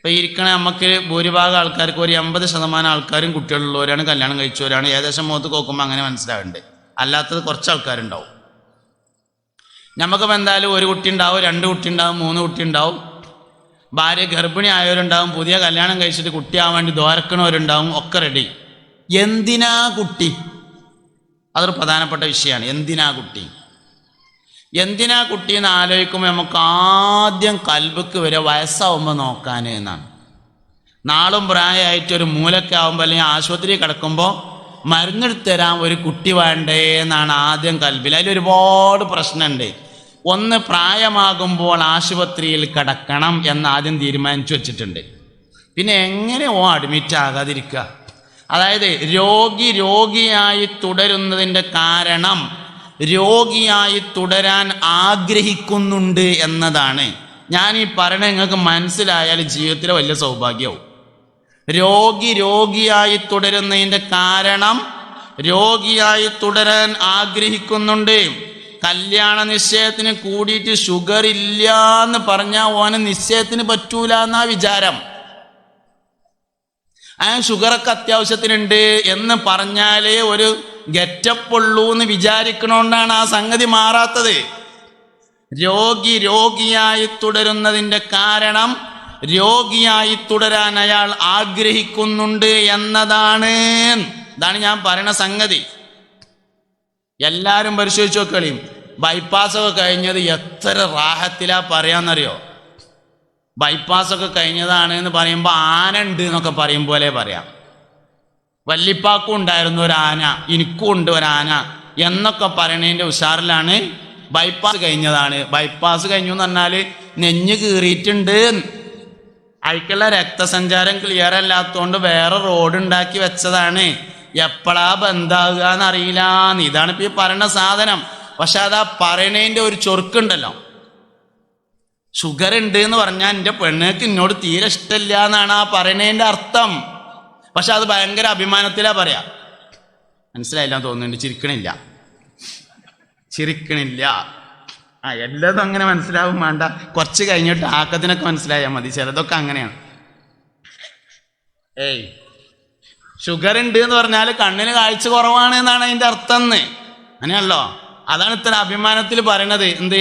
ഇപ്പോൾ ഇരിക്കണ നമുക്ക് ഭൂരിഭാഗം ആൾക്കാർക്ക് ഒരു 80% ആൾക്കാരും കുട്ടികളുള്ളവരാണ്, കല്യാണം കഴിച്ചവരാണ്. ഏകദേശം മുഖത്ത് നോക്കുമ്പോൾ അങ്ങനെ മനസ്സിലാവുന്നുണ്ട്. അല്ലാത്തത് കുറച്ച് ആൾക്കാരുണ്ടാവും. നമുക്കിപ്പോൾ എന്തായാലും ഒരു കുട്ടി ഉണ്ടാവും, 2 കുട്ടി ഉണ്ടാവും, 3 കുട്ടി ഉണ്ടാവും. ഭാര്യ ഗർഭിണി ആയവരുണ്ടാവും, പുതിയ കല്യാണം കഴിച്ചിട്ട് കുട്ടിയാവാൻ വേണ്ടി ദ്വാരക്കണവരുണ്ടാവും. ഒക്കെ റെഡി. എന്തിനാ കുട്ടി? അതൊരു പ്രധാനപ്പെട്ട വിഷയമാണ്. എന്തിനാ കുട്ടി എന്ന് ആലോചിക്കുമ്പോൾ നമുക്ക് ആദ്യം കൽബിക്ക് വരെ വയസ്സാവുമ്പോൾ നോക്കാൻ എന്നാണ്. നാളും പ്രായമായിട്ടൊരു മൂലൊക്കെ ആവുമ്പോൾ അല്ലെങ്കിൽ ആശുപത്രി കിടക്കുമ്പോൾ മരുന്നെടുത്ത് തരാൻ ഒരു കുട്ടി വേണ്ടേ എന്നാണ് ആദ്യം കൽബിൽ. അതിലൊരുപാട് പ്രശ്നമുണ്ട്. ഒന്ന്, പ്രായമാകുമ്പോൾ ആശുപത്രിയിൽ കിടക്കണം എന്ന് ആദ്യം തീരുമാനിച്ചു വച്ചിട്ടുണ്ട്. പിന്നെ എങ്ങനെ അഡ്മിറ്റ് ആകാതിരിക്കുക? അതായത് രോഗിയായി തുടരുന്നതിൻ്റെ കാരണം രോഗിയായി തുടരാൻ ആഗ്രഹിക്കുന്നുണ്ട് എന്നതാണ്. ഞാൻ ഈ പറയണത് നിങ്ങൾക്ക് മനസ്സിലായാൽ ജീവിതത്തിലെ വലിയ സൗഭാഗ്യവും. രോഗിയായി തുടരുന്നതിൻ്റെ കാരണം രോഗിയായി തുടരാൻ ആഗ്രഹിക്കുന്നുണ്ട്. കല്യാണ നിശ്ചയത്തിന് കൂടിയിട്ട് ഷുഗർ ഇല്ല എന്ന് പറഞ്ഞാൽ ഓന് നിശ്ചയത്തിന് പറ്റൂല എന്നാ വിചാരം. ഷുഗറൊക്കെ അത്യാവശ്യത്തിനുണ്ട് എന്ന് പറഞ്ഞാലേ ഒരു ഗെറ്റപ്പ് ഉള്ളൂ എന്ന് വിചാരിക്കണോണ്ടാണ് ആ സംഗതി മാറാത്തത്. രോഗിയായി തുടരുന്നതിൻ്റെ കാരണം രോഗിയായി തുടരാൻ അയാൾ ആഗ്രഹിക്കുന്നുണ്ട് എന്നതാണ്. ഇതാണ് ഞാൻ പറയുന്ന സംഗതി. എല്ലാവരും പരിശോധിച്ച് നോക്കളിയും. ബൈപ്പാസൊക്കെ കഴിഞ്ഞത് എത്ര റാഹത്തിലാ പറയാന്നറിയോ? ബൈപ്പാസൊക്കെ കഴിഞ്ഞതാണ് എന്ന് പറയുമ്പോൾ ആന ഉണ്ട് എന്നൊക്കെ പറയും പോലെ പറയാം. വല്ലിപ്പാക്കും ഉണ്ടായിരുന്നു ഒരു ആന, എനിക്കും ഉണ്ട് ഒരാന എന്നൊക്കെ പറയണതിൻ്റെ ഉഷാറിലാണ് ബൈപ്പാസ് കഴിഞ്ഞതാണ്. ബൈപ്പാസ് കഴിഞ്ഞു എന്ന് പറഞ്ഞാൽ നെഞ്ഞ് കീറിയിട്ടുണ്ട്, അതിക്കുള്ള രക്തസഞ്ചാരം ക്ലിയർ അല്ലാത്തതുകൊണ്ട് വേറെ റോഡ് ഉണ്ടാക്കി വെച്ചതാണ്. എപ്പോഴാ ബന്ധാകുക എന്നറിയില്ല. ഇതാണ് ഇപ്പം ഈ പറയുന്ന സാധനം. പക്ഷെ അതാ പറയണതിൻ്റെ ഒരു ചൊറുക്കുണ്ടല്ലോ. ഷുഗർ ഉണ്ട് എന്ന് പറഞ്ഞാൽ എൻ്റെ പെണ്ണുങ്ങൾക്ക് എന്നോട് തീരെ ഇഷ്ടമില്ല എന്നാണ് ആ പറയണതിൻ്റെ അർത്ഥം. പക്ഷെ അത് ഭയങ്കര അഭിമാനത്തിലാ പറയാ. മനസ്സിലായില്ല തോന്നുന്നുണ്ട്. ചിരിക്കണില്ല. എല്ലാതും അങ്ങനെ മനസ്സിലാവും വേണ്ട. കുറച്ച് കഴിഞ്ഞിട്ട് ആക്കത്തിനൊക്കെ മനസ്സിലായാൽ മതി. ചിലതൊക്കെ അങ്ങനെയാണ്. ഷുഗർ ഉണ്ട് എന്ന് പറഞ്ഞാൽ കണ്ണിന് കാഴ്ച കുറവാണ് എന്നാണ് അതിൻ്റെ അർത്ഥം എന്ന്. അങ്ങനെയല്ലോ. അതാണ് ഇത്ര അഭിമാനത്തിൽ പറയണത്. എന്ത്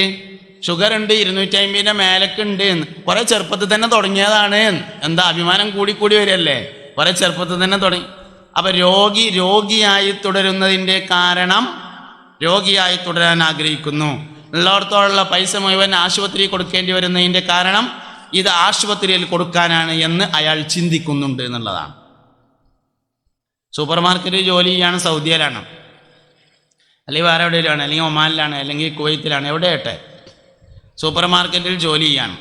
ഷുഗർ ഉണ്ട്, 250 മേലൊക്കെ ഉണ്ട് എന്ന്. കുറെ ചെറുപ്പത്തിൽ തന്നെ തുടങ്ങിയതാണ്. എന്താ അഭിമാനം കൂടി വരികയല്ലേ? കുറെ ചെറുപ്പത്തിൽ തന്നെ തുടങ്ങി. അപ്പൊ രോഗിയായി തുടരുന്നതിൻ്റെ കാരണം രോഗിയായി തുടരാൻ ആഗ്രഹിക്കുന്നു. ഉള്ളിടത്തോളം പൈസ മുഴുവൻ ആശുപത്രി കൊടുക്കേണ്ടി വരുന്നതിൻ്റെ കാരണം ഇത് ആശുപത്രിയിൽ കൊടുക്കാനാണ് എന്ന് അയാൾ ചിന്തിക്കുന്നുണ്ട് എന്നുള്ളതാണ്. സൂപ്പർ മാർക്കറ്റിൽ ജോലി ചെയ്യാണ്, സൗദിയിലാണ്, അല്ലെങ്കിൽ വേറെ എവിടെയാണ്, അല്ലെങ്കിൽ ഒമാനിലാണ്, അല്ലെങ്കിൽ കുവൈത്തിലാണ്, എവിടെയാട്ടെ സൂപ്പർ മാർക്കറ്റിൽ ജോലി ചെയ്യാണ്.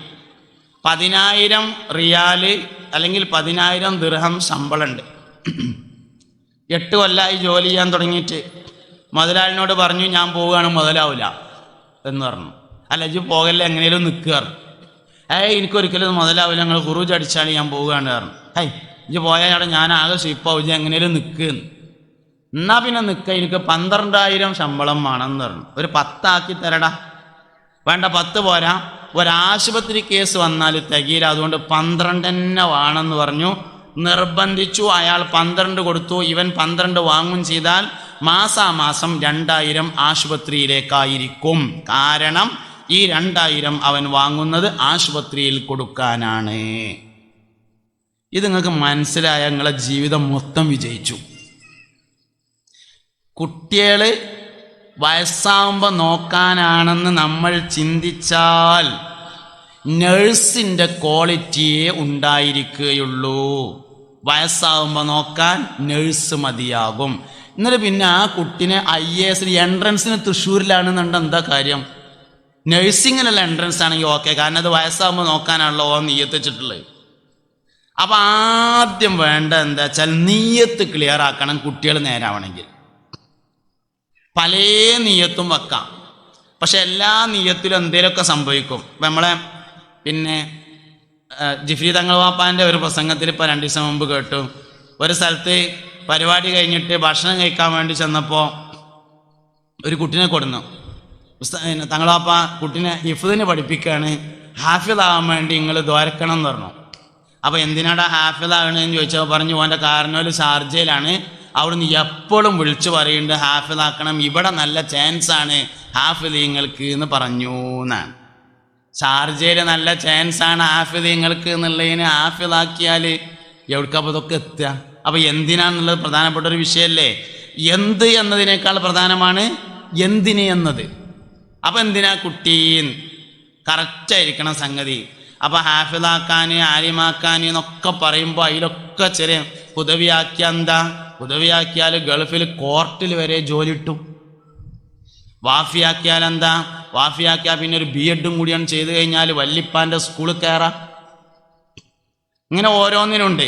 10,000 റിയാല് അല്ലെങ്കിൽ 10,000 ദിർഹം ശമ്പളമുണ്ട്. 8 കൊല്ലമായി ജോലി ചെയ്യാൻ തുടങ്ങിയിട്ട്. മുതലാളിനോട് പറഞ്ഞു ഞാൻ പോവുകയാണ്, മുതലാവില്ല എന്ന് പറഞ്ഞു. അല്ല ഇജ്ജ് പോകല്ലേ, എങ്ങനെയും നിൽക്കുക. എനിക്കൊരിക്കലും മുതലാവില്ല, ഞങ്ങൾ ഖുറൂജ് അടിച്ചാണ് ഞാൻ പോവുകയാണ് പറഞ്ഞു. ഇജ്ജ് പോയാൽ ഞാൻ ആകെ സ്വീപ്പാവും, ഇജ്ജ് എങ്ങനെയും നിൽക്കുന്നു. എന്നാ പിന്നെ നിൽക്കുക, എനിക്ക് 12,000 ശമ്പളം വേണമെന്ന് പറഞ്ഞു. ഒരു 10 ആക്കി തരടാ. വേണ്ട, 10 പോരാ, ഒരാശുപത്രി കേസ് വന്നാൽ തികയില്ല, അതുകൊണ്ട് 12 തന്നെ വേണമെന്ന് പറഞ്ഞു. നിർബന്ധിച്ചു. അയാൾ 12 കൊടുത്തു. ഇവൻ 12 വാങ്ങും ചെയ്താൽ മാസാമാസം 2,000 ആശുപത്രിയിലേക്കായിരിക്കും. കാരണം ഈ 2,000 അവൻ വാങ്ങുന്നത് ആശുപത്രിയിൽ കൊടുക്കാനാണ്. ഇത് നിങ്ങൾക്ക് മനസ്സിലായ നിങ്ങളെ ജീവിതം മൊത്തം വിജയിച്ചു. കുട്ടികൾ വയസ്സാവുമ്പോൾ നോക്കാനാണെന്ന് നമ്മൾ ചിന്തിച്ചാൽ നഴ്സിൻ്റെ ക്വാളിറ്റിയേ ഉണ്ടായിരിക്കുകയുള്ളൂ. വയസ്സാവുമ്പോൾ നോക്കാൻ നഴ്സ് മതിയാകും. എന്നിട്ട് പിന്നെ ആ കുട്ടിനെ IAS എൻട്രൻസിന് തൃശ്ശൂരിലാണെന്നുണ്ട് എന്താ കാര്യം? നഴ്സിങ്ങിനുള്ള എൻട്രൻസ് ആണെങ്കിൽ ഓക്കെ, കാരണം അത് വയസ്സാകുമ്പോൾ നോക്കാനാണല്ലോ നീയത്ത് വെച്ചിട്ടുള്ളത്. അപ്പം ആദ്യം വേണ്ട എന്താ വെച്ചാൽ നീയത്ത് ക്ലിയർ ആക്കണം. കുട്ടികൾ നേരാവണമെങ്കിൽ പല നീയത്തും വെക്കാം. പക്ഷെ എല്ലാ നീയത്തിലും എന്തെങ്കിലുമൊക്കെ സംഭവിക്കും. നമ്മളെ പിന്നെ ജിഫ്രി തങ്ങൾ വാപ്പാൻ്റെ ഒരു പ്രസംഗത്തിൽ ഇപ്പോൾ 2 ദിവസം മുമ്പ് കേട്ടു. ഒരു സ്ഥലത്ത് പരിപാടി കഴിഞ്ഞിട്ട് ഭക്ഷണം കഴിക്കാൻ വേണ്ടി ചെന്നപ്പോൾ ഒരു കുട്ടീനെ കൊടുന്നു. തങ്ങൾ വാപ്പ കുട്ടീനെ ഹിഫ്ദിന് പഠിപ്പിക്കുകയാണ്, ഹാഫിദാവാൻ വേണ്ടി നിങ്ങൾ ദ്വാരക്കണം എന്ന് പറഞ്ഞു. അപ്പോൾ എന്തിനാടാ ഹാഫിളാകണമെന്ന് ചോദിച്ചപ്പോൾ പറഞ്ഞു ഓൻ്റെ കാരണവര് ഷാർജയിലാണ്, അവിടുന്ന് എപ്പോഴും വിളിച്ചു പറയുന്നുണ്ട് ഹാഫിളാക്കണം, ഇവിടെ നല്ല ചാൻസാണ് ഹാഫിളീങ്ങൾക്ക് എന്ന് പറഞ്ഞു എന്നാണ്. ഷാർജയിൽ നല്ല ചാൻസാണ് ഹാഫിളീങ്ങൾക്ക് എന്നുള്ളതിന് ഹാഫിളാക്കിയാൽ എവിടേക്കപ്പോൾ ഇതൊക്കെ എത്തുക? അപ്പോൾ എന്തിനാന്നുള്ളത് പ്രധാനപ്പെട്ട ഒരു വിഷയമല്ലേ. എന്ത് എന്നതിനേക്കാൾ പ്രധാനമാണ് എന്തിന് എന്നത്. അപ്പം എന്തിനാ കുട്ടീന്ന് കറക്റ്റായിരിക്കണം സംഗതി. അപ്പോൾ ഹാഫിളാക്കാൻ ആലിമാക്കാൻ എന്നൊക്കെ പറയുമ്പോൾ അതിലൊക്കെ ചെറിയ ഹുദവിയാക്കിയാൽ എന്താ? ഹുദവിയാക്കിയാൽ ഗൾഫിൽ കോർട്ടിൽ വരെ ജോലി കിട്ടും. വാഫിയാക്കിയാൽ എന്താ? വാഫിയാക്കിയാൽ പിന്നെ ഒരു BEd കൂടിയാണ് ചെയ്ത് കഴിഞ്ഞാൽ വല്ലിപ്പാൻ്റെ സ്കൂളിൽ കയറാം. ഇങ്ങനെ ഓരോന്നിനുണ്ട്.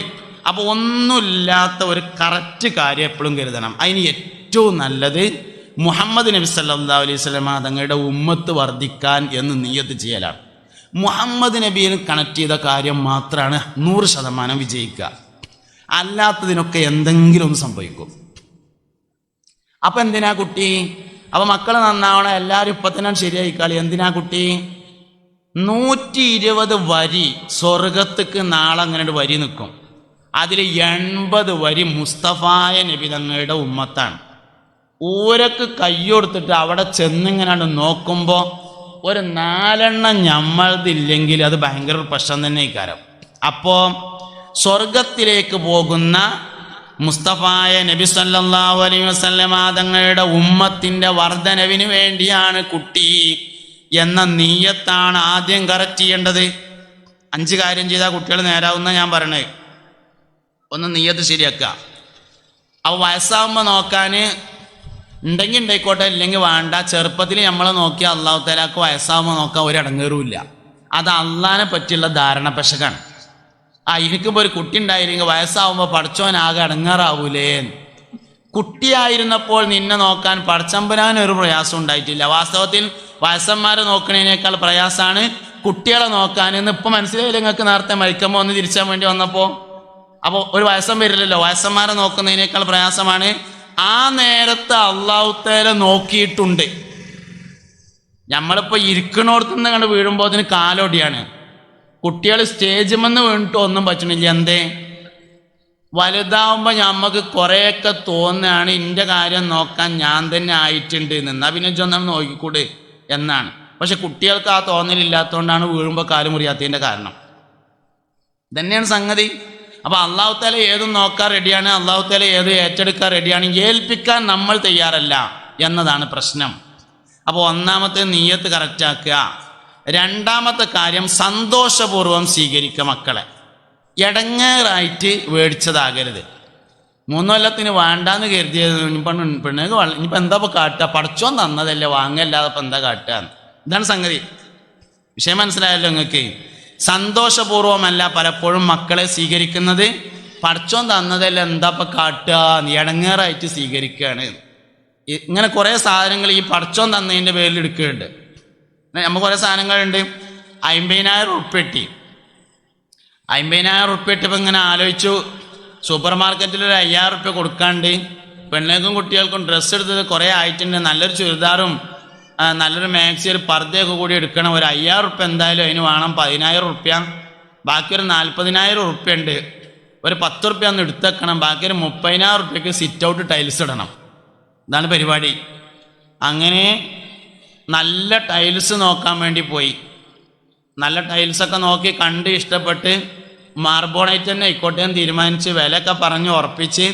അപ്പോൾ ഒന്നുമില്ലാത്ത ഒരു കറക്റ്റ് കാര്യം എപ്പോഴും കരുതണം. അതിന് ഏറ്റവും നല്ലത് മുഹമ്മദ് നബി സല്ലല്ലാഹു അലൈഹി വസല്ലമ തങ്ങളുടെ ഉമ്മത്ത് വർദ്ധിക്കാൻ എന്ന് നിയ്യത്ത് ചെയ്യലാണ്. മുഹമ്മദ് നബിയിൽ കണക്ട് ചെയ്ത കാര്യം മാത്രമാണ് 100% വിജയിക്കുക. അല്ലാത്തതിനൊക്കെ എന്തെങ്കിലും ഒന്ന് സംഭവിക്കും. അപ്പം എന്തിനാ കുട്ടി? അപ്പം മക്കൾ നന്നാവണം, എല്ലാവരും ഇപ്പം തന്നെ ശരിയായിക്കാളി. എന്തിനാ കുട്ടി? 120 വരി സ്വർഗത്തേക്ക് നാളെ അങ്ങനെ വരി നിൽക്കും. അതിൽ 80 വരി മുസ്തഫായ നബി തങ്ങളുടെ ഉമ്മത്താണ്. ഊരക്ക് കയ്യൊടുത്തിട്ട് അവിടെ ചെന്നിങ്ങനെ നോക്കുമ്പോൾ ഒരു 4 ഞമ്മളതില്ലെങ്കിൽ അത് ഭയങ്കര പ്രശ്നം തന്നെ ഇക്കാരം. അപ്പോൾ സ്വർഗത്തിലേക്ക് പോകുന്ന മുസ്തഫായ നബി സല്ലല്ലാഹു അലൈഹി വസല്ലമ തങ്ങളുടെ ഉമ്മത്തിൻ്റെ വർധനവിന് വേണ്ടിയാണ് കുട്ടി എന്ന നിയ്യത്താണ് ആദ്യം കറക്റ്റ് ചെയ്യേണ്ടത്. 5 കാര്യം ചെയ്താൽ കുട്ടികൾ നേരാവുന്ന ഞാൻ പറയണേ. ഒന്ന് നിയ്യത്ത് ശരിയാക്കുക. അപ്പോൾ വയസ്സാകുമ്പോൾ നോക്കാൻ ഉണ്ടെങ്കിൽ ഉണ്ടായിക്കോട്ടെ, ഇല്ലെങ്കിൽ വേണ്ട. ചെറുപ്പത്തിൽ നമ്മളെ നോക്കിയാൽ അള്ളാഹു തആലക്ക് വയസ്സാകുമ്പോൾ നോക്കാൻ ഒരു ഇടങ്ങേറുമില്ല. അത് അള്ളാഹിനെ പറ്റിയുള്ള ധാരണ പെശകാണ്. എനിക്കിപ്പോൾ ഒരു കുട്ടി ഉണ്ടായില്ലെങ്കിൽ വയസ്സാവുമ്പോൾ പടച്ചോനാകെ ഇടങ്ങേറാവൂലേ. കുട്ടിയായിരുന്നപ്പോൾ നിന്നെ നോക്കാൻ പടച്ചമ്പരാൻ ഒരു പ്രയാസം ഉണ്ടായിട്ടില്ല. വാസ്തവത്തിൽ വയസ്സന്മാരെ നോക്കുന്നതിനേക്കാൾ പ്രയാസമാണ് കുട്ടികളെ നോക്കാൻ എന്ന് ഇപ്പം മനസ്സിലായില്ല നിങ്ങൾക്ക്. നേരത്തെ മരിക്കുമ്പോൾ ഒന്ന് തിരിച്ചാൻ വേണ്ടി വന്നപ്പോൾ അപ്പോൾ ഒരു വയസ്സം വരില്ലല്ലോ. വയസ്സന്മാരെ നോക്കുന്നതിനേക്കാൾ പ്രയാസമാണ്. ആ നേരത്തെ അള്ളാഹു തആല നോക്കിയിട്ടുണ്ട്. നമ്മളിപ്പോൾ ഇരിക്കണോടത്തുനിന്ന് കണ്ട് വീഴുമ്പോൾ അതിന് കാലോടിയാണ്. കുട്ടികൾ സ്റ്റേജിൽ നിന്ന് വീണിട്ട് ഒന്നും പറ്റണില്ല. എന്തേ? വലുതാവുമ്പോൾ നമുക്ക് കുറേയൊക്കെ തോന്നുകയാണ് എൻ്റെ കാര്യം നോക്കാൻ ഞാൻ തന്നെ ആയിട്ടുണ്ട് എന്നാൽ പിന്നെ ചൊന്നാണ് നോക്കിക്കൂടെ എന്നാണ്. പക്ഷെ കുട്ടികൾക്ക് ആ തോന്നലില്ലാത്തതുകൊണ്ടാണ് വീഴുമ്പോൾ കാല് മുറിയാത്തതിൻ്റെ കാരണം. തന്നെയാണ് സംഗതി. അപ്പോൾ അള്ളാഹു തആല ഏതും നോക്കാൻ റെഡിയാണ്, അള്ളാഹു തആല ഏത് ഏറ്റെടുക്കാൻ റെഡിയാണ്. ഏൽപ്പിക്കാൻ നമ്മൾ തയ്യാറല്ല എന്നതാണ് പ്രശ്നം. അപ്പോൾ ഒന്നാമത്തെ നിയ്യത്ത് കറക്റ്റാക്കുക. രണ്ടാമത്തെ കാര്യം സന്തോഷപൂർവ്വം സ്വീകരിക്കുക മക്കളെ. ഇടങ്ങേറായിട്ട് മേടിച്ചതാകരുത്. 3 കൊല്ലത്തിന് വേണ്ടാന്ന് കരുതിയത് പെണ്ണുങ്ങൾക്ക് ഇനിയിപ്പോൾ എന്താ ഇപ്പോൾ കാട്ടുക? പടച്ചോൻ തന്നതല്ലേ, വാങ്ങല്ലാതെ ഇപ്പം എന്താ കാട്ടുക? ഇതാണ് സംഗതി. വിഷയം മനസ്സിലായല്ലോ നിങ്ങൾക്ക്? സന്തോഷപൂർവമല്ല പലപ്പോഴും മക്കളെ സ്വീകരിക്കുന്നത്. പടച്ചോൻ തന്നതല്ല എന്താ ഇപ്പം കാട്ടുക? ഇടങ്ങേറായിട്ട് സ്വീകരിക്കുകയാണ്. ഇങ്ങനെ കുറേ സാധനങ്ങൾ ഈ പടച്ചോൻ തന്നതിൻ്റെ പേരിൽ എടുക്കുന്നുണ്ട്. നമുക്ക് കുറേ സാധനങ്ങളുണ്ട്. 50,000 ഉറുപ്പ്യ കിട്ടി. 50,000 ഉറുപ്പ്യ കിട്ടിയപ്പോൾ ഇങ്ങനെ ആലോചിച്ചു, സൂപ്പർ മാർക്കറ്റിൽ ഒരു 5,000 ഉറുപ്പ്യ കൊടുക്കാണ്ട് പെണ്ണുങ്ങൾക്കും കുട്ടികൾക്കും ഡ്രസ്സ് എടുത്തത് കുറേ ആയിട്ടുണ്ട്. നല്ലൊരു ചുരിദാറും നല്ലൊരു മാക്സി ഒരു പർദ്ദയൊക്കെ കൂടി എടുക്കണം. ഒരു 5,000 ഉറുപ്പ്യ എന്തായാലും അതിന് വേണം. 10,000 ഉറുപ്പ്യ. ബാക്കി ഒരു 40,000 ഉറുപ്പ്യ ഉണ്ട്. ഒരു 10 ഉറുപ്പ്യ ഒന്ന് എടുത്തേക്കണം. ബാക്കി ഒരു 30,000 ഉറുപ്പ്യക്ക് സിറ്റ് ഔട്ട് ടൈൽസ് ഇടണം. ഇതാണ് പരിപാടി. അങ്ങനെ നല്ല ടൈൽസ് നോക്കാൻ വേണ്ടി പോയി. നല്ല ടൈൽസൊക്കെ നോക്കി കണ്ട് ഇഷ്ടപ്പെട്ട് മാർബോണൈറ്റ് തന്നെ ആയിക്കോട്ടെ എന്ന് തീരുമാനിച്ച് വിലയൊക്കെ പറഞ്ഞ് ഉറപ്പിച്ച്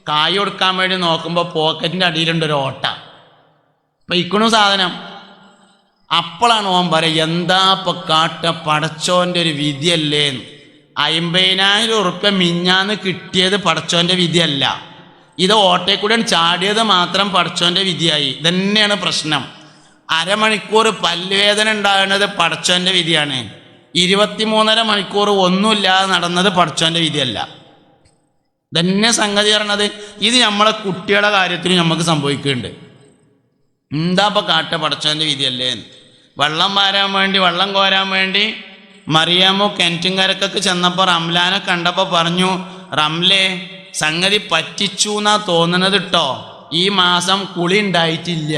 കായ് കൊടുക്കാൻ വേണ്ടി നോക്കുമ്പോൾ പോക്കറ്റിൻ്റെ അടിയിലുണ്ട് ഒരു ഓട്ട. അപ്പം ഇക്കണു സാധനം. അപ്പോഴാണ് ഓൻ പറയുക, എന്താ ഇപ്പം കാട്ട, പടച്ചോൻ്റെ ഒരു വിധിയല്ലേ. 50,000 ഉറുപ്പ്യ മിഞ്ഞാന്ന് കിട്ടിയത് പടച്ചോൻ്റെ വിധിയല്ല. ഇത് ഓട്ടയിൽ കൂടെയാണ് ചാടിയത് മാത്രം പടച്ചോൻ്റെ വിധിയായി. ഇതന്നെയാണ് പ്രശ്നം. അരമണിക്കൂർ പല്ലുവേദന ഉണ്ടാകുന്നത് പടച്ചോൻ്റെ വിധിയാണ്. 23.5 മണിക്കൂർ ഒന്നുമില്ലാതെ നടന്നത് പടച്ചോൻ്റെ വിധിയല്ല. തന്നെ സംഗതി പറയണത്. ഇത് നമ്മളെ കുട്ടികളുടെ കാര്യത്തിൽ നമുക്ക് സംഭവിക്കുന്നുണ്ട്. എന്താ ഇപ്പം കാട്ട, പടച്ചോൻ്റെ വിധിയല്ലേ. വെള്ളം വാരാൻ വേണ്ടി, വെള്ളം കോരാൻ വേണ്ടി മറിയാമോ കിണറ്റുംകരക്കൊക്കെ ചെന്നപ്പോൾ റംലാനെ കണ്ടപ്പോൾ പറഞ്ഞു, റംലേ സംഗതി പറ്റിച്ചു എന്നാ തോന്നണത് കേട്ടോ, ഈ മാസം കുളി ഉണ്ടായിട്ടില്ല.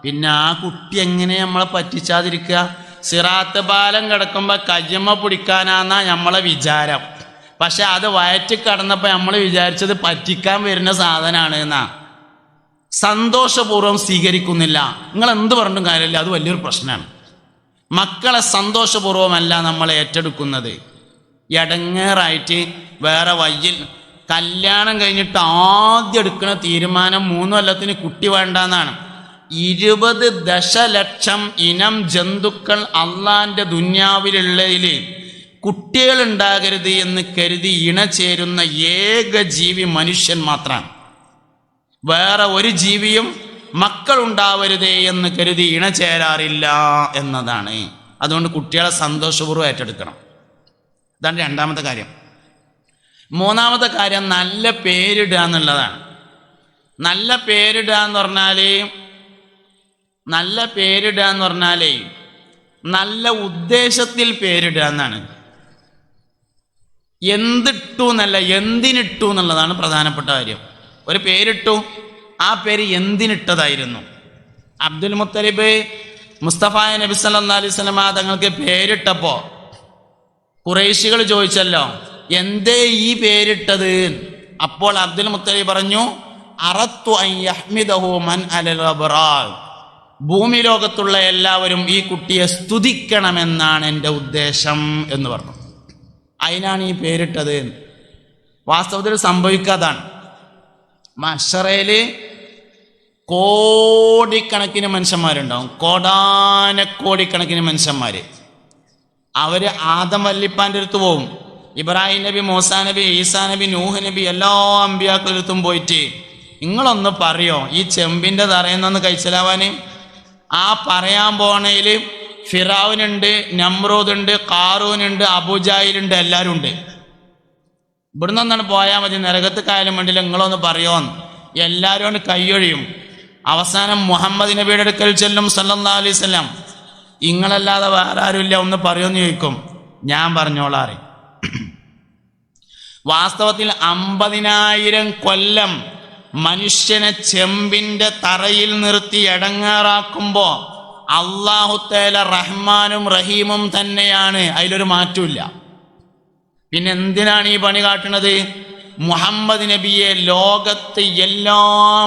പിന്നെ ആ കുട്ടി എങ്ങനെ നമ്മളെ പറ്റിച്ചാതിരിക്കുക? സിറാത്ത് പാലം കിടക്കുമ്പോൾ കയ്യമ്മ പിടിക്കാനാന്നാ നമ്മളെ വിചാരം. പക്ഷെ അത് വയറ്റിൽ കടന്നപ്പോൾ നമ്മൾ വിചാരിച്ചത് പറ്റിക്കാൻ വരുന്ന സാധനമാണ് എന്നാ. സന്തോഷപൂർവ്വം സ്വീകരിക്കുന്നില്ല. നിങ്ങൾ എന്ത് പറഞ്ഞിട്ടും കാര്യമില്ല, അത് വലിയൊരു പ്രശ്നമാണ്. മക്കളെ സന്തോഷപൂർവ്വമല്ല നമ്മൾ ഏറ്റെടുക്കുന്നത്. എടങ്ങേറായിട്ട് വേറെ വയ്യിൽ കല്യാണം കഴിഞ്ഞിട്ട് ആദ്യം എടുക്കുന്ന തീരുമാനം 3 കൊല്ലത്തിന് കുട്ടി വേണ്ടെന്നാണ്. 20 ദശലക്ഷം ഇനം ജന്തുക്കൾ അള്ളാന്റെ ദുന്യാവിലുള്ളതിൽ കുട്ടികൾ ഉണ്ടാകരുത് എന്ന് കരുതി ഇണചേരുന്ന ഏക ജീവി മനുഷ്യൻ മാത്രമാണ്. വേറെ ഒരു ജീവിയും മക്കളുണ്ടാവരുതേ എന്ന് കരുതി ഇണചേരാറില്ല എന്നതാണ്. അതുകൊണ്ട് കുട്ടികളെ സന്തോഷപൂർവ്വം ഏറ്റെടുക്കണം. ഇതാണ് രണ്ടാമത്തെ കാര്യം. മൂന്നാമത്തെ കാര്യം നല്ല പേരിടുക എന്നുള്ളതാണ്. നല്ല പേരിടുക എന്ന് പറഞ്ഞാലേ നല്ല ഉദ്ദേശത്തിൽ പേരിടുക എന്നാണ്. എന്തിട്ടു എന്നല്ല, എന്തിനിട്ടു എന്നുള്ളതാണ് പ്രധാനപ്പെട്ട കാര്യം. ഒരു പേരിട്ടു, ആ പേര് എന്തിനിട്ടതായിരുന്നു? അബ്ദുൽ മുത്തലിബ് മുസ്തഫ നബി സല്ലല്ലാഹു അലൈഹി വസല്ലം തങ്ങൾക്ക് പേരിട്ടപ്പോൾ ഖുറൈശികൾ ചോദിച്ചല്ലോ, എന്തേ ഈ പേരിട്ടത്? അപ്പോൾ അബ്ദുൽ മുത്തലിബ് പറഞ്ഞു, അറത്തു അൻ യഹ്മിദഹു മൻ അലൽ അബ്റാർ, ഭൂമി ലോകത്തുള്ള എല്ലാവരും ഈ കുട്ടിയെ സ്തുതിക്കണമെന്നാണ് എൻ്റെ ഉദ്ദേശം എന്ന് പറഞ്ഞു. അതിനാണ് ഈ പേരിട്ടത്. വാസ്തവത്തിൽ സംഭവിക്കാതാണ്. മഹ്ശറയിൽ കോടിക്കണക്കിന് മനുഷ്യന്മാരുണ്ടാവും, കോടാനക്കോടിക്കണക്കിന് മനുഷ്യന്മാർ. അവർ ആദം വല്ലിപ്പാൻ്റെ അടുത്ത് പോവും. ഇബ്രാഹിം നബി, മൂസാ നബി, ഈസാ നബി, നൂഹ് നബി, എല്ലാ അമ്പിയാക്കളടുത്തും പോയിട്ട് നിങ്ങളൊന്ന് പറയോ ഈ ചെമ്പിൻ്റെ തറയുന്നൊന്ന് കഴിച്ചലാവാൻ? ആ പറയാൻ പോണയിൽ ഫിറഔനുണ്ട്, നമ്രൂദുണ്ട്, ഖാറൂനുണ്ട്, അബൂജാഹിലുണ്ട്, എല്ലാവരും ഉണ്ട്. ഇവിടുന്ന് ഒന്നാണ് പോയാൽ മതി, നരകത്ത് കായാലും വേണ്ടില്ല, നിങ്ങളൊന്ന് പറയുമോന്ന്. എല്ലാവരും കൊണ്ട് കൈയൊഴിയും. അവസാനം മുഹമ്മദ് നബിയുടെ അടുക്കൽ ചെല്ലും സല്ലല്ലാഹു അലൈഹി വസല്ലം. ഇങ്ങളല്ലാതെ വേറെ ആരുമില്ല, ഒന്ന് പറയുമെന്ന് ചോദിക്കും. ഞാൻ പറഞ്ഞോളാറ്. വാസ്തവത്തിൽ 50,000 കൊല്ലം മനുഷ്യനെ ചെമ്പിന്റെ തറയിൽ നിർത്തി എടങ്ങാറാക്കുമ്പോ അല്ലാഹു തആല റഹ്മാനും റഹീമും തന്നെയാണ്, അതിലൊരു മാറ്റമില്ല. പിന്നെ എന്തിനാണ് ഈ പണി കാട്ടുന്നത്? മുഹമ്മദ് നബിയെ ലോകത്ത് എല്ലാ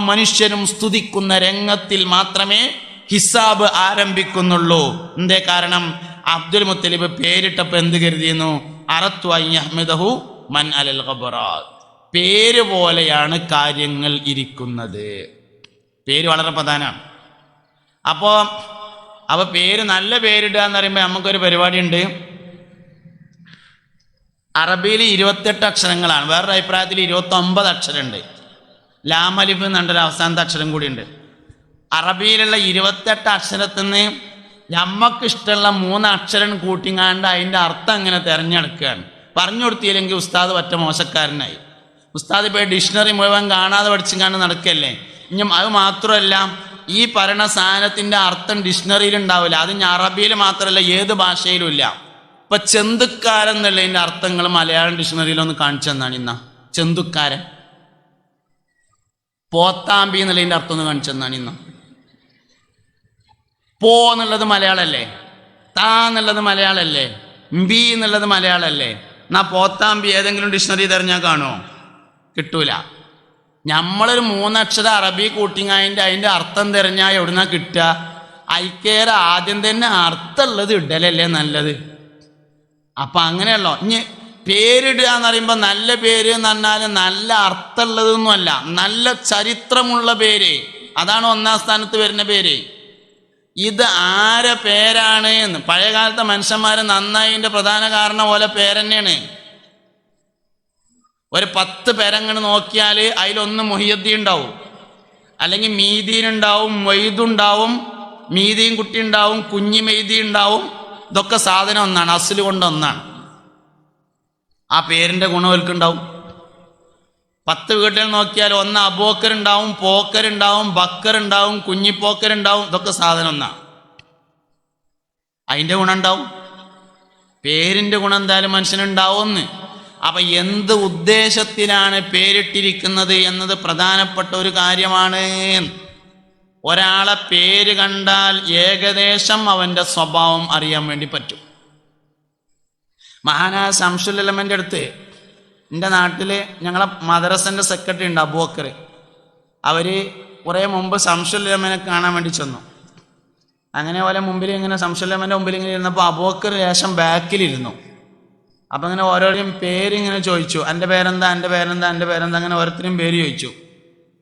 മനുഷ്യരും സ്തുതിക്കുന്ന രംഗത്തിൽ മാത്രമേ ഹിസാബ് ആരംഭിക്കുന്നുള്ളൂ. എന്തേ കാരണം? അബ്ദുൽ മുത്തലിബ് പേരിട്ടപ്പോൾ എന്ത് കരുതിയിരുന്നു? അറത്തു അൻ യഹ്മിദഹു മൻ അലൽ ഖബറാ. പേര് പോലെയാണ് കാര്യങ്ങൾ ഇരിക്കുന്നത്. പേര് വളരെ പ്രധാനമാണ്. അപ്പോൾ പേര് നല്ല പേരിടുക എന്ന് പറയുമ്പോൾ നമുക്കൊരു പരിപാടിയുണ്ട്. അറബിയിൽ 28 അക്ഷരങ്ങളാണ്. വേറൊരു അഭിപ്രായത്തിൽ 29 അക്ഷരമുണ്ട്. ലാം അലിഫ് എന്നുണ്ടൊരു അവസാനത്തെ അക്ഷരം കൂടിയുണ്ട്. അറബിയിലുള്ള 28 അക്ഷരത്തിൽ നിന്ന് നമുക്കിഷ്ടമുള്ള 3 അക്ഷരം കൂട്ടിങ്ങാണ്ട് അതിൻ്റെ അർത്ഥം അങ്ങനെ തിരഞ്ഞെടുക്കുകയാണ്. പറഞ്ഞു കൊടുത്തില്ലെങ്കിൽ ഉസ്താദ് ഒറ്റ മോശക്കാരനായി. ഉസ്താദ് ഇപ്പോൾ ഡിക്ഷണറി മുഴുവൻ കാണാതെ പഠിച്ചിങ്ങാണ്ട് നടക്കല്ലേ. ഇനി അത് മാത്രമല്ല, ഈ പറയണ സാധനത്തിൻ്റെ അർത്ഥം ഡിക്ഷണറിയിൽ ഉണ്ടാവില്ല. അത് ഞാൻ അറബിയിൽ മാത്രമല്ല ഏത് ഭാഷയിലും ഇല്ല. ഇപ്പം ചെന്തുക്കാരൻ എന്നുള്ളതിൻ്റെ അർത്ഥങ്ങൾ മലയാളം ഡിക്ഷണറിയിലൊന്ന് കാണിച്ചു തന്നാണ്. ഇന്ന ചെന്തുക്കാരൻ. പോത്താമ്പി എന്നുള്ളതിൻ്റെ അർത്ഥം ഒന്ന് കാണിച്ചു തന്നാണ്. ഇന്ന പോ എന്നുള്ളത് മലയാളമല്ലേ, താ എന്നുള്ളത് മലയാളമല്ലേ, ബി എന്നുള്ളത് മലയാളമല്ലേ. എന്നാ പോത്താമ്പി ഏതെങ്കിലും ഡിക്ഷണറി തിരഞ്ഞാൽ കാണുമോ? കിട്ടൂല. നമ്മളൊരു 3 അക്ഷരം അറബി കൂട്ടിങ്ങായതിൻ്റെ അതിൻ്റെ അർത്ഥം തിരഞ്ഞാൽ എവിടുന്നാ കിട്ടുക? ഐക്കേറെ ആദ്യം തന്നെ അർത്ഥമുള്ളത് ഇടലല്ലേ നല്ലത്. അപ്പം അങ്ങനെയല്ലോ. ഇനി പേരിടുക എന്ന് പറയുമ്പോൾ നല്ല പേര് എന്ന് പറഞ്ഞാൽ നല്ല അർത്ഥമുള്ളതൊന്നുമല്ല, നല്ല ചരിത്രമുള്ള പേര്. അതാണ് 1-ാം സ്ഥാനത്ത് വരുന്ന പേര്. ഇത് ആരെ പേരാണ് എന്ന് പഴയകാലത്തെ മനുഷ്യന്മാർ നന്നായതിൻ്റെ പ്രധാന കാരണം പോലെ പേരെന്നെയാണ്. ഒരു 10 പേരങ്ങനെ നോക്കിയാൽ അതിലൊന്ന് മുഹിയുദ്ദീൻ ഉണ്ടാവും, അല്ലെങ്കിൽ മീദീൻ ഉണ്ടാവും, മൊയ്തുണ്ടാവും, മീദീൻ കുട്ടി ഉണ്ടാവും, കുഞ്ഞി മെയ്തി ഉണ്ടാവും. ഇതൊക്കെ സാധനം ഒന്നാണ്, അസ്ല് കൊണ്ട് ഒന്നാണ്. ആ പേരിൻ്റെ ഗുണം അവർക്കുണ്ടാവും. 10 വീട്ടിൽ നോക്കിയാൽ ഒന്ന് അബൂക്കറുണ്ടാവും, പോക്കറുണ്ടാവും, ബക്കറുണ്ടാവും, കുഞ്ഞിപ്പോക്കറുണ്ടാവും. ഇതൊക്കെ സാധനം ഒന്നാണ്. അതിൻ്റെ ഗുണം ഉണ്ടാവും. പേരിൻ്റെ ഗുണം എന്തായാലും മനുഷ്യനുണ്ടാവുമെന്ന്. അപ്പം എന്ത് ഉദ്ദേശത്തിലാണ് പേരിട്ടിരിക്കുന്നത് എന്നത് പ്രധാനപ്പെട്ട ഒരു കാര്യമാണ്. ഒരാളെ പേര് കണ്ടാൽ ഏകദേശം അവൻ്റെ സ്വഭാവം അറിയാൻ വേണ്ടി പറ്റും. മഹാനായ ശംസുൽ ഉലമൻ്റെ അടുത്ത് എൻ്റെ നാട്ടിൽ ഞങ്ങളെ മദ്രസൻ്റെ സെക്രട്ടറി ഉണ്ട് അബൂബക്കർ. അവർ കുറേ മുമ്പ് ശംസുൽ ഉലമനെ കാണാൻ വേണ്ടി ചെന്നു. അങ്ങനെ പോലെ മുമ്പിൽ ഇങ്ങനെ ശംസുൽ ഉലമൻ്റെ മുമ്പിൽ ഇങ്ങനെ ഇരുന്നപ്പോൾ അബൂബക്കർ ലേശം ബാക്കിലിരുന്നു. അപ്പം ഇങ്ങനെ ഓരോരുത്തരും പേരിങ്ങനെ ചോദിച്ചു, എൻ്റെ പേരെന്താ, എൻ്റെ പേരെന്താ, എൻ്റെ പേരെന്താ, അങ്ങനെ ഓരോരുത്തരും പേര് ചോദിച്ചു.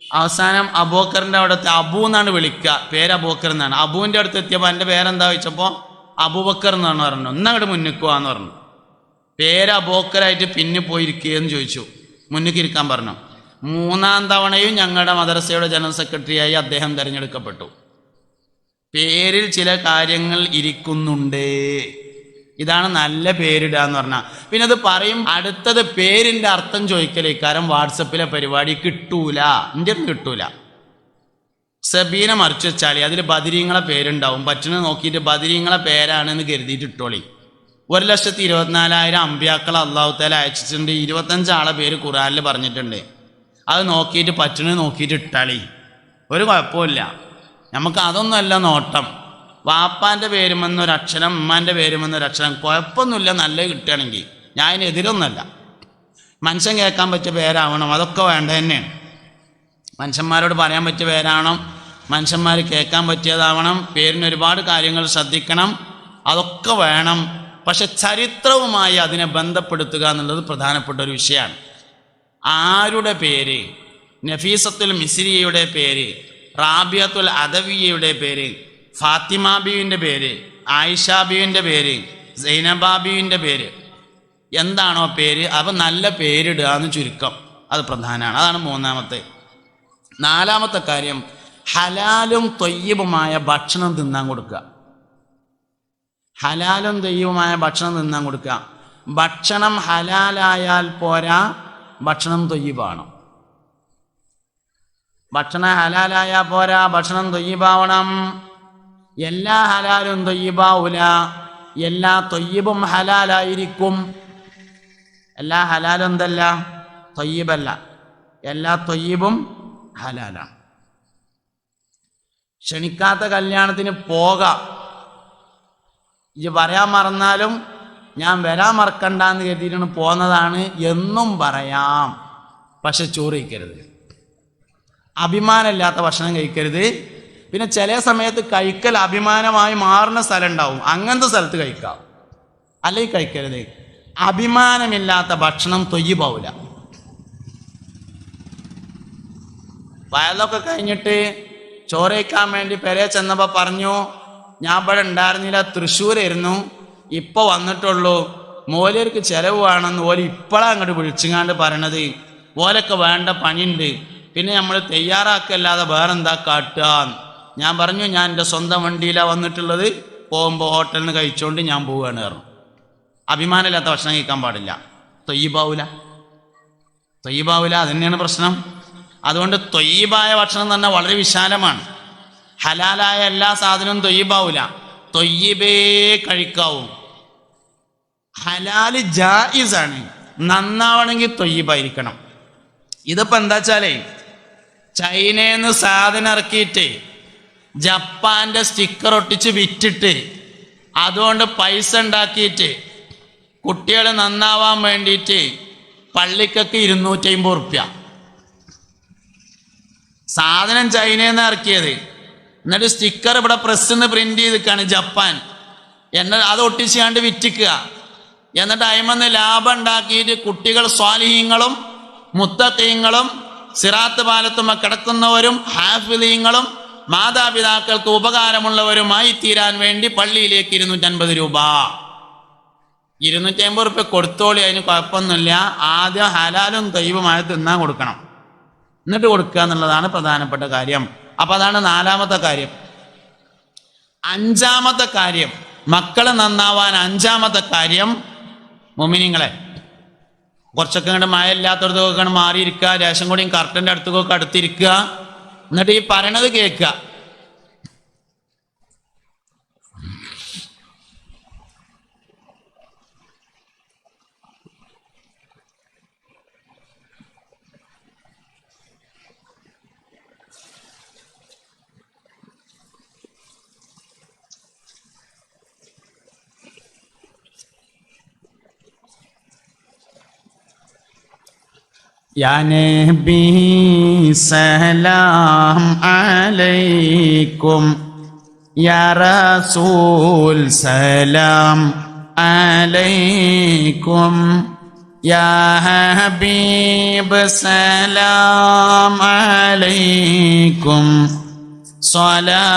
അവസാനം അബൂബക്കറിൻ്റെ അവിടുത്തെ അബൂ എന്നാണ് വിളിക്കുക, പേര് അബൂബക്കർ എന്നാണ്. അബൂവിൻ്റെ അടുത്ത് എത്തിയപ്പോൾ എൻ്റെ പേരെന്താ ചോദിച്ചപ്പോൾ അബൂബക്കർ എന്നാണ് പറഞ്ഞു. ഒന്നങ്ങോട്ട് മുന്നിക്കുവാന്ന് പറഞ്ഞു. പേര് അബൂബക്കറായിട്ട് പിന്നെ പോയിരിക്കുകയെന്ന് ചോദിച്ചു. മുന്നിക്ക് ഇരിക്കാൻ പറഞ്ഞു. 3-ാം തവണയും ഞങ്ങളുടെ മദ്രസയുടെ ജനറൽ സെക്രട്ടറിയായി അദ്ദേഹം തിരഞ്ഞെടുക്കപ്പെട്ടു. പേരിൽ ചില കാര്യങ്ങൾ ഇരിക്കുന്നുണ്ട്. ഇതാണ് നല്ല പേരിടുക എന്ന് പറഞ്ഞാൽ. പിന്നെ അത് പറയും. അടുത്തത് പേരിൻ്റെ അർത്ഥം ചോദിക്കലേക്കാരം വാട്സപ്പിലെ പരിപാടി കിട്ടൂല, എൻ്റെ കിട്ടൂല. സബീന മറിച്ച് വെച്ചാൽ അതിൽ ബദരീങ്ങളെ പേരുണ്ടാവും. പറ്റുന്നത് നോക്കിയിട്ട് ബദരീങ്ങളെ പേരാണെന്ന് കരുതിയിട്ട് ഇട്ടോളി. 1,24,000 അമ്പിയാക്കളെ അള്ളാഹു തആല അയച്ചിട്ടുണ്ട്. 25 ആളെ പേര് ഖുർആനിൽ പറഞ്ഞിട്ടുണ്ട്. അത് നോക്കിയിട്ട് പറ്റുന്നത് നോക്കിയിട്ട് ഇട്ടാളി, ഒരു കുഴപ്പമില്ല. നമുക്ക് അതൊന്നുമല്ല നോട്ടം. വാപ്പാൻ്റെ പേരുമെന്നൊരക്ഷരം, ഉമ്മാൻ്റെ പേരുമെന്നൊരക്ഷരം, കുഴപ്പമൊന്നുമില്ല. നല്ല കിട്ടുകയാണെങ്കിൽ ഞാൻ അതിനെതിരൊന്നുമല്ല. മനുഷ്യൻ കേൾക്കാൻ പറ്റിയ പേരാവണം, അതൊക്കെ വേണ്ട തന്നെയാണ്. മനുഷ്യന്മാരോട് പറയാൻ പറ്റിയ പേരാവണം, മനുഷ്യന്മാർ കേൾക്കാൻ പറ്റിയതാവണം. പേരിന് ഒരുപാട് കാര്യങ്ങൾ ശ്രദ്ധിക്കണം, അതൊക്കെ വേണം. പക്ഷെ ചരിത്രവുമായി അതിനെ ബന്ധപ്പെടുത്തുക എന്നുള്ളത് പ്രധാനപ്പെട്ട ഒരു വിഷയമാണ്. ആരുടെ പേര്? നഫീസത്തുൽ മിസ്രിയയുടെ പേര്, റാബിയത്തുൽ അദവിയയുടെ പേര്, ഫാത്തിമ ബീവിൻ്റെ പേര്, ആയിഷ ബീവിൻ്റെ പേര്, സൈനബ ബീവിൻ്റെ പേര്, എന്താണോ പേര് അപ്പം നല്ല പേരിടുക എന്ന് ചുരുക്കം. അത് പ്രധാനമാണ്. അതാണ് 3-ാമത്തെ. 4-ാമത്തെ കാര്യം ഹലാലും ത്വയ്യിബുമായ ഭക്ഷണം തിന്നാൻ കൊടുക്കുക. ഹലാലും ത്വയ്യിബുമായ ഭക്ഷണം തിന്നാൻ കൊടുക്കുക. ഭക്ഷണം ഹലാലായാൽ പോരാ, ഭക്ഷണം ത്വയ്യിബാണ്. ഭക്ഷണം ഹലാലായാൽ പോരാ, ഭക്ഷണം ത്വയ്യിബാവണം. എല്ലാ ഹലാലും ത്വയ്യിബാവൂല, എല്ലാ ത്വയ്യിബും ഹലാലായിരിക്കും. എല്ലാ ഹലാലും എന്തല്ല? ത്വയ്യിബല്ല. എല്ലാ ത്വയ്യിബും ഹലാലാണ്. ക്ഷണിക്കാത്ത കല്യാണത്തിന് പോകാം. ഇത് പറയാൻ മറന്നാലും ഞാൻ വരാൻ മറക്കണ്ടെന്ന് കരുതിയിട്ടാണ് പോന്നതാണ് എന്നും പറയാം. പക്ഷെ ചോറ് കഴിക്കരുത്, അഭിമാനമില്ലാത്ത ഭക്ഷണം കഴിക്കരുത്. പിന്നെ ചില സമയത്ത് കഴിക്കൽ അഭിമാനമായി മാറുന്ന സ്ഥലം ഉണ്ടാവും, അങ്ങനത്തെ സ്ഥലത്ത് കഴിക്കാം, അല്ലെങ്കിൽ കഴിക്കരുത്. അഭിമാനമില്ലാത്ത ഭക്ഷണം ത്വയ്യിബാവൂല. വയലൊക്കെ കഴിഞ്ഞിട്ട് ചോറ് കഴിക്കാൻ വേണ്ടി പെരേ ചെന്നപ്പോൾ പറഞ്ഞു, ഞാൻ ഇവിടെ ഉണ്ടായിരുന്നില്ല, തൃശ്ശൂരായിരുന്നു, ഇപ്പോൾ വന്നിട്ടുള്ളൂ, മോലിയർക്ക് ചിലവ് വേണമെന്ന് ഓല് ഇപ്പോഴാണ് അങ്ങോട്ട് വിളിച്ചുങ്ങാണ്ട് പറയണത്. ഓലൊക്കെ വേണ്ട പണിയുണ്ട്, പിന്നെ നമ്മൾ തയ്യാറാക്കല്ലാതെ വേറെന്താ കാട്ടുക. ഞാൻ പറഞ്ഞു, ഞാൻ എൻ്റെ സ്വന്തം വണ്ടിയിലാണ് വന്നിട്ടുള്ളത്, പോകുമ്പോൾ ഹോട്ടലിൽ നിന്ന് കഴിച്ചുകൊണ്ട് ഞാൻ പോവുകയാണ് പറഞ്ഞു. അഭിമാനമില്ലാത്ത ഭക്ഷണം കഴിക്കാൻ പാടില്ല. ത്വയ്യിബാവൂല, ത്വയ്യിബാവൂല. അത് തന്നെയാണ് പ്രശ്നം. അതുകൊണ്ട് ത്വയ്യിബായ ഭക്ഷണം തന്നെ വളരെ വിശാലമാണ്. ഹലാലായ എല്ലാ സാധനവും ത്വയ്യിബാവൂല, ത്വയ്യിബേ കഴിക്കാവൂ. ഹലാല് ജായിസാണ്, നന്നാവണമെങ്കിൽ ത്വയ്യിബായിരിക്കണം. ഇതിപ്പോൾ എന്താ വെച്ചാലേ, ചൈനയിൽ നിന്ന് സാധനം ഇറക്കിയിട്ട് ജപ്പാൻ്റെ സ്റ്റിക്കർ ഒട്ടിച്ച് വിറ്റിട്ട് അതുകൊണ്ട് പൈസ ഉണ്ടാക്കിയിട്ട് കുട്ടികൾ നന്നാവാൻ വേണ്ടിയിട്ട് പള്ളിക്കൊക്കെ 250 റുപ്യ. സാധനം ചൈനയിൽ നിന്ന് ഇറക്കിയത്, എന്നിട്ട് സ്റ്റിക്കർ ഇവിടെ പ്രസ്സിൽ നിന്ന് പ്രിന്റ് ചെയ്തിക്കാണ് ജപ്പാൻ. എന്നിട്ട് അത് ഒട്ടിച്ചാണ്ട് വിറ്റിക്കുക. എന്നിട്ട് അയിമന്ന് ലാഭം ഉണ്ടാക്കിയിട്ട് കുട്ടികൾ സ്വാലിഹീങ്ങളും മുത്തഖീങ്ങളും സിറാത്ത് പാലത്തുമ്മ കിടക്കുന്നവരും ഹാഫിളീങ്ങളും മാതാപിതാക്കൾക്ക് ഉപകാരമുള്ളവരുമായി തീരാൻ വേണ്ടി പള്ളിയിലേക്ക് 250 രൂപ. 250 റുപ്യ കൊടുത്തോളി, അതിന് കുഴപ്പമൊന്നുമില്ല. ആദ്യം ഹലാലും ത്വയ്യിബുമായി തിന്നാൻ കൊടുക്കണം, എന്നിട്ട് കൊടുക്കുക എന്നുള്ളതാണ് പ്രധാനപ്പെട്ട കാര്യം. അപ്പം അതാണ് 4-ാമത്തെ കാര്യം. 5-ാമത്തെ കാര്യം, മക്കളെ നന്നാവാൻ 5-ാമത്തെ കാര്യം, മുഅ്മിനീങ്ങളെ കുറച്ചൊക്കെ ഇങ്ങോട്ട് മഴ ഇല്ലാത്തടത്തൊക്കെ മാറിയിരിക്കുക, ലേശം കൂടിയും കർട്ടൻ്റെ അടുത്തൊക്കെ അടുത്തിരിക്കുക, എന്നിട്ട് ഈ പറയണത് കേൾക്കുക. യാ നബി സലാം അലൈക്കും, യാ റസൂൽ സലാം അലൈക്കും, യാ ഹബീബ് സലാം അലൈക്കും, സ്വലവാതുല്ലാഹി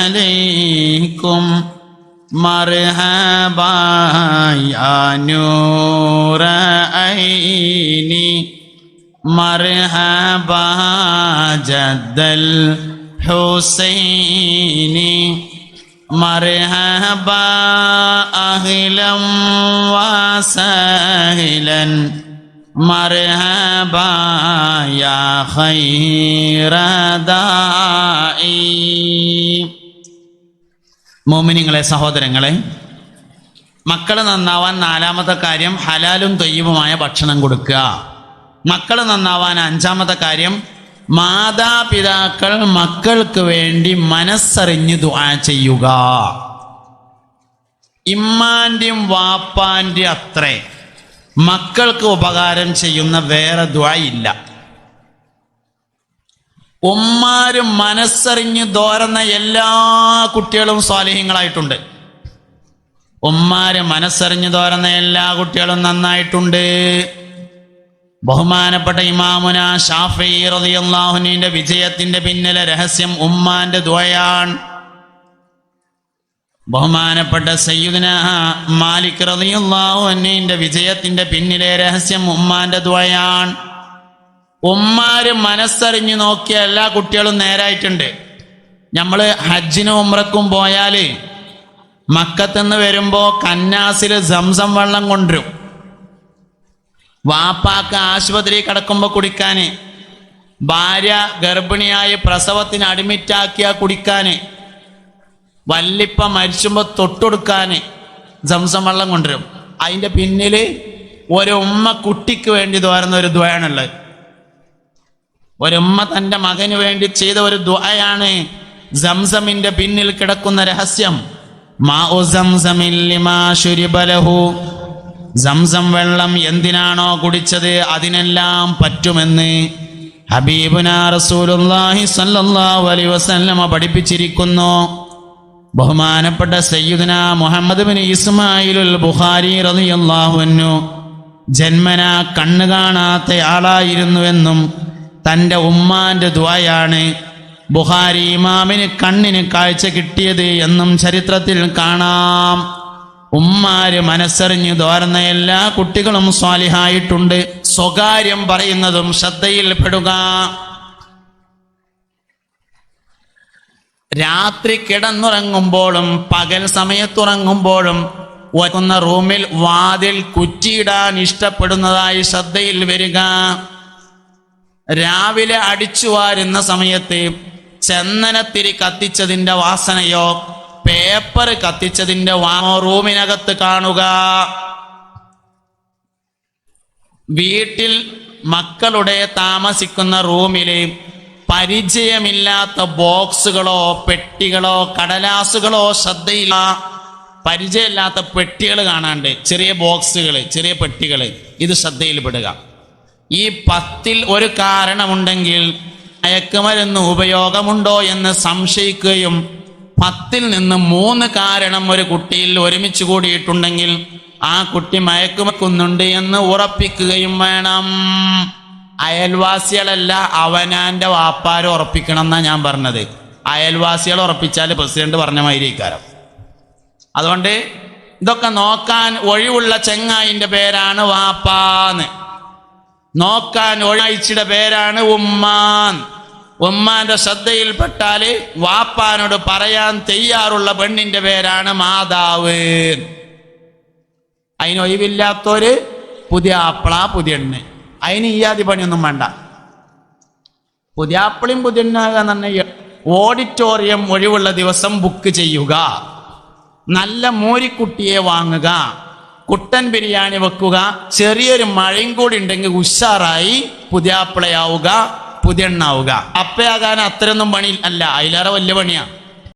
അലൈക്കും, മർഹബാ യാ നൂറ ഐനി, മർഹബാ ജദ്ദൽ ഹുസൈനി, മർഹബാ അഹ്ലൻ വസഹ്ലൻ, മർഹബാ യാ ഖൈറ ദാഇ. മോമിനിങ്ങളെ, സഹോദരങ്ങളെ, മക്കൾ നന്നാവാൻ നാലാമത്തെ കാര്യം ഹലാലും തൊയ്യബുമായ ഭക്ഷണം കൊടുക്കുക. മക്കൾ നന്നാവാൻ അഞ്ചാമത്തെ കാര്യം മാതാപിതാക്കൾ മക്കൾക്ക് വേണ്ടി മനസ്സറിഞ്ഞ് ദുആ ചെയ്യുക. ഇമ്മാന്റെയും വാപ്പാന്റെ അത്രേ മക്കൾക്ക് ഉപകാരം ചെയ്യുന്ന വേറെ ദുആ ഇല്ല. ഉമ്മാരും മനസ്സറിഞ്ഞ് ദോരുന്ന എല്ലാ കുട്ടികളും സ്വാലിഹീങ്ങളായിട്ടുണ്ട്. ഉമ്മാര് മനസ്സറിഞ്ഞ് ദോരുന്ന എല്ലാ കുട്ടികളും നന്നായിട്ടുണ്ട്. ബഹുമാനപ്പെട്ട ഇമാമുന ഷാഫിഈ റളിയല്ലാഹു അൻഹുവിന്റെ വിജയത്തിന്റെ പിന്നിലെ രഹസ്യം ഉമ്മാന്റെ ദുആയാണ്. ബഹുമാനപ്പെട്ട സയ്യിദുനാ മാലിക് റളിയല്ലാഹു അൻഹുവിന്റെ വിജയത്തിന്റെ പിന്നിലെ രഹസ്യം ഉമ്മാന്റെ ദുആയാണ്. ഉമ്മാര് മനസ്സറിഞ്ഞു നോക്കിയ എല്ലാ കുട്ടികളും നേരായിട്ടുണ്ട്. നമ്മള് ഹജ്ജിനും ഉംറക്കും പോയാല് മക്കത്തുനിന്ന് വരുമ്പോ കന്നാസിൽ സംസം വെള്ളം കൊണ്ടുവരും. വാപ്പാക്ക് ആശുപത്രി കിടക്കുമ്പോ കുടിക്കാന്, ഭാര്യ ഗർഭിണിയായി പ്രസവത്തിന് അഡ്മിറ്റാക്കിയ കുടിക്കാന്, വല്ലിപ്പ മരിച്ചുമ്പോ തൊട്ടുകൊടുക്കാന് സംസം വെള്ളം കൊണ്ടുവരും. അതിന്റെ പിന്നില് ഒരു ഉമ്മ കുട്ടിക്ക് വേണ്ടി ദോരുന്ന ഒരു ദുആയാണുള്ളത്. ഒരുമ്മ തൻ്റെ മകന് വേണ്ടി ചെയ്ത ഒരു ദുആയാണ് സംസമിന്റെ പിന്നിൽ കിടക്കുന്ന രഹസ്യം. മാഉ സംസമിൻ ലിമാ ശുരിബ ലഹു, സംസം വെള്ളം എന്തിനാണോ കുടിച്ചത് അതിനെല്ലാം പറ്റുമെന്ന് ഹബീബുനാ റസൂലുള്ളാഹി സ്വല്ലല്ലാഹു അലൈഹി വസല്ലമ പഠിപ്പിച്ചിരിക്കുന്നു. ബഹുമാനപ്പെട്ട സയ്യിദുനാ മുഹമ്മദ് ബിൻ ഇസ്മായിലുൽ ബുഖാരി റളിയല്ലാഹു അൻഹു ജന്മനാ കണ്ണ് കാണാത്ത ആളായിരുന്നുവെന്നും തൻ്റെ ഉമ്മാന്റെ ദുആയാണ് ബുഖാരി ഇമാമിന് കണ്ണിന് കാഴ്ച കിട്ടിയത് എന്നും ചരിത്രത്തിൽ കാണാം. ഉമ്മാര് മനസ്സറിഞ്ഞ് ദോരുന്ന എല്ലാ കുട്ടികളും സ്വാലിഹായിട്ടുണ്ട്. സ്വകാര്യം പറയുന്നതും ശ്രദ്ധയിൽപ്പെടുക. രാത്രി കിടന്നുറങ്ങുമ്പോഴും പകൽ സമയത്തുറങ്ങുമ്പോഴും ഒന്ന റൂമിൽ വാതിൽ കുറ്റിയിടാൻ ഇഷ്ടപ്പെടുന്നതായി ശ്രദ്ധയിൽ വരിക. രാവിലെ അടിച്ചു വാരുന്ന സമയത്ത് ചന്ദനത്തിരി കത്തിച്ചതിൻ്റെ വാസനയോ പേപ്പർ കത്തിച്ചതിൻ്റെ റൂമിനകത്ത് കാണുക. വീട്ടിൽ മക്കളുടെ താമസിക്കുന്ന റൂമില് പരിചയമില്ലാത്ത ബോക്സുകളോ പെട്ടികളോ കടലാസുകളോ ശ്രദ്ധയില്ല. പരിചയമില്ലാത്ത പെട്ടികൾ കാണാണ്ട്, ചെറിയ ബോക്സുകൾ, ചെറിയ പെട്ടികൾ, ഇത് ശ്രദ്ധയിൽപ്പെടുക. ഈ 10ൽ ഒരു കാരണമുണ്ടെങ്കിൽ മയക്കുമരുന്ന് ഉപയോഗമുണ്ടോ എന്ന് സംശയിക്കുകയും 10ൽ നിന്ന് 3 കാരണം ഒരു കുട്ടിയിൽ ഒരുമിച്ച് കൂടിയിട്ടുണ്ടെങ്കിൽ ആ കുട്ടി മയക്കുമരുന്നുണ്ട് എന്ന് ഉറപ്പിക്കുകയും വേണം. അയൽവാസികളല്ല, അവനാന്റെ വാപ്പാര് ഉറപ്പിക്കണം എന്നാ ഞാൻ പറഞ്ഞത്. അയൽവാസികൾ ഉറപ്പിച്ചാൽ പ്രസിഡന്റ് പറഞ്ഞ മാതിരിക്കാരം. അതുകൊണ്ട് ഇതൊക്കെ നോക്കാൻ ഒഴിവുള്ള ചെങ്ങായിന്റെ പേരാണ് വാപ്പാന്ന്, നോക്കാൻ ഒഴിച്ചിയുടെ പേരാണ് ഉമ്മാൻ. ഉമ്മാന്റെ ശ്രദ്ധയിൽപ്പെട്ടാല് വാപ്പാനോട് പറയാൻ തയ്യാറുള്ള പെണ്ണിന്റെ പേരാണ് മാതാവ്. അതിനൊഴിവില്ലാത്തൊരു പുതിയ ആപ്പിള പുതിയെണ്ണ്, അതിന് ഈ ആദ്യ പണിയൊന്നും വേണ്ട. പുതിയ ആപ്പിളും പുതിയെണ്ണാകാൻ തന്നെ ഓഡിറ്റോറിയം ഒഴിവുള്ള ദിവസം ബുക്ക് ചെയ്യുക, നല്ല മോരിക്കുട്ടിയെ വാങ്ങുക, കുട്ടൻ ബിരിയാണി വെക്കുക, ചെറിയൊരു മഴയും കൂടി ഉണ്ടെങ്കിൽ ഉഷാറായി പുതിയാപ്പിളയാവുക, പുതിയെണ്ണാവുക. അപ്പയാകാൻ അത്രയൊന്നും പണി അല്ല, അതിലേറെ വലിയ പണിയാ.